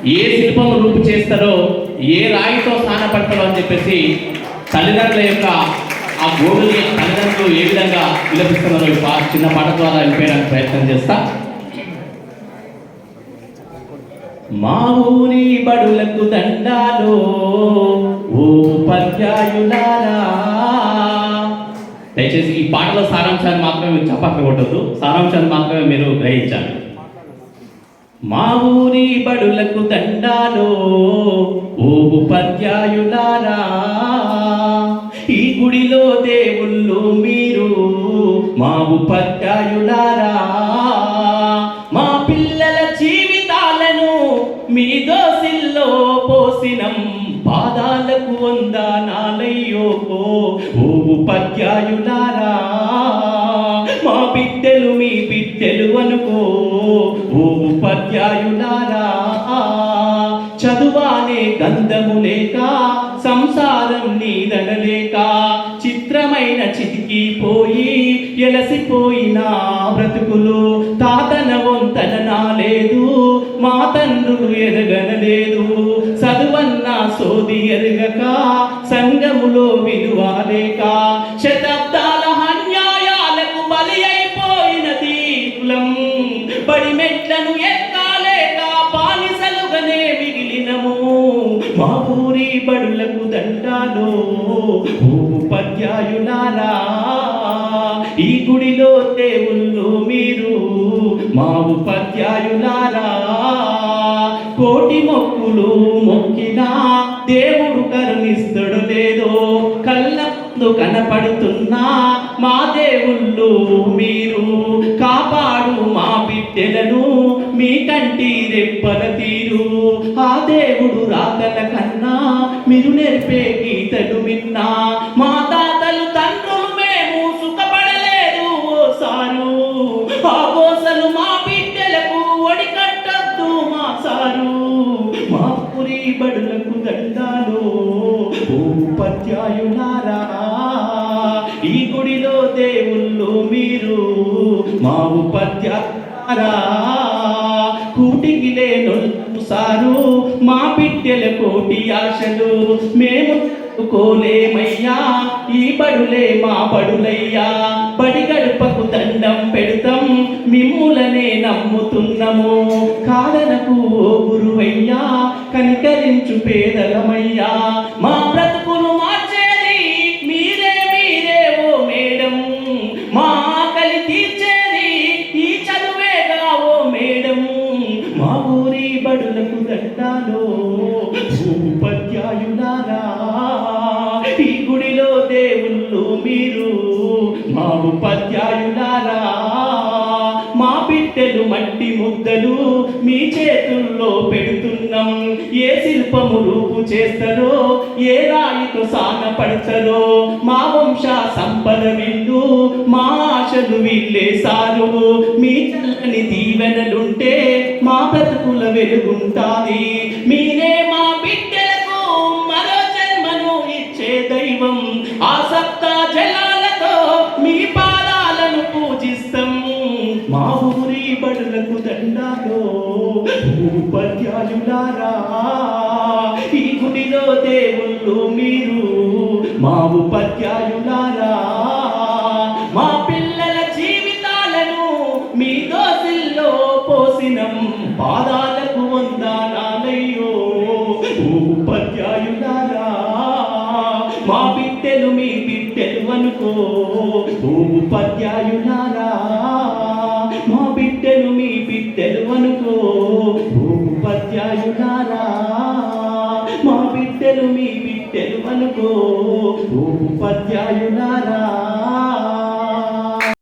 ఏ శిల్పము రూపు చేస్తారో, ఏ రాయితో స్నానపడతారో అని చెప్పేసి తల్లిదండ్రుల యొక్క ఆ గోడుని తల్లిదండ్రులు ఏ విధంగా విలపిస్తున్నారో ఈ చిన్న పాట ద్వారా వినిపించడానికి ప్రయత్నం చేస్తా. మా ఊరి బడులకు దండాలో ఓ ఉపాధ్యాయులారా. దయచేసి ఈ పాటలో సారాంశాన్ని మాత్రమే మీరు చప్పట్లు కొట్టద్దు, సారాంశాన్ని మాత్రమే మీరు గ్రహించాలి. మా ఊరి బడులకు దండాలో ఓ ఉపాధ్యాయులారా, ఈ గుడిలో దేవుళ్ళు మీరు మా ఉపాధ్యాయులారా. మా పిల్లల జీవితాలను మీ దోసిల్లో పోసినం, పాదాలకు వందనాలయ్యో ఓ ఉపాధ్యాయులారా. మా బిడ్డలు మీ బిడ్డలు అనుకో ఓ ఉపాధ్యాయులారా. చదువానే గంధము లేక, సంసారం నీదనలేక, చిత్రమైన చితికిపోయి ఎలసిపోయిన బ్రతుకులు. తాతన వంతన నాలేదు, మా తండ్రులు ఎరగనలేదు. చదువన్న సోది ఎరగక, సంఘములో విలువ లేక, శతాబ్దాల అన్యాయాలకు బలి అయిపోయినది కులం. బడి మెట్లను ఎక్కాలేక బానిసలుగానే మిగిలినము. మా ఊరి బడులకు దండాలో ఓ ఉపాధ్యాయులారా, ఈ గుడిలో దేవుళ్ళు మీరు మా ఉపాధ్యాయులారా. కోటి మొక్కులు మొక్కినా దేవుడు కరుణిస్తుడు లేదో, కళ్ళందు కనపడుతున్నా మా దేవుళ్ళు మీరు. కాపాడు మా బిడ్డలను మీ కంటి రెప్పల తీరు. ఆ దేవుడు రాతల కన్నా మీరు నేర్పే గీతలు విన్నా. మా తాతలు తండ్రులు మేము సుఖపడలేదు ఓ సారు. ఆ గోసలు మా బిడ్డలకు ఒడికట్టద్దు మా సారు. మా ఊరి బడులకు దండాలో ఓ ఉపాధ్యాయులారా, ఈ గుడిలో దేవుళ్ళు మీరు మా ఉపాధ్యాయులారా. కూటికి లేనొల్లు సారు, మా బిడ్డల కోటి ఆశలు మేము కోలేమయ్యా. ఈ బడులే మా బడులయ్యా. బడి గడపకు దండం పెడతాం, మిమ్ములనే నమ్ముతున్నాము. కాదనకు ఓ గురువయ్యా, కనికరించు పేదలమయ్యా. మా బ్రతుకులు మార్చేది మీరే మీరే ఓ మేడం. మా ఆకలి తీర్చేది ఈ చదువేగా ఓ మేడం. మా ఊరి బడులకు దండాలో ఉపాధ్యాయులారా, ఈ గుడిలో దేవుళ్ళు మీరు మా ఉపాధ్యాయులారా. మా బిడ్డలు మట్టి ముద్దలు మీ చేతుల్లో పెడుతున్నాం. ఏ శిల్పము రూపు చేస్తారో, ఏ రాయితో సానపడతారో, మా వంశ సంపద విల్లు మా ఆశలు వీళ్ళే సారు. మీ చల్లని దీవెనలుంటే మా బ్రతుకుల వెలుగుంటాది. మీరే మా బిడ్డలకు మరో జన్మను ఇచ్చే దైవం. ఆ సప్తా జలాలతో మీ పాదాలను పూజిస్తాం. మా ఊరి బడులకు దండాలో ఉపాధ్యాయులారా, ఈ గుడిలో దేవుళ్ళు మీరు మా ఉపాధ్యాయులారా. మా పిల్లల జీవితాలను మీ దోసిల్లో పోసినం, పాదాలకు వందనాలయ్యో ఉపాధ్యాయులారా. మా బిడ్డలు మీ బిడ్డలు అనుకో ఓ ఉపాధ్యాయులారా. మా బిడ్డలు మీ బిడ్డలు అనుకో ఓ ఉపాధ్యాయులారా. మా బిడ్డలు మీ బిడ్డలు అనుకో ఓ ఉపాధ్యాయులారా.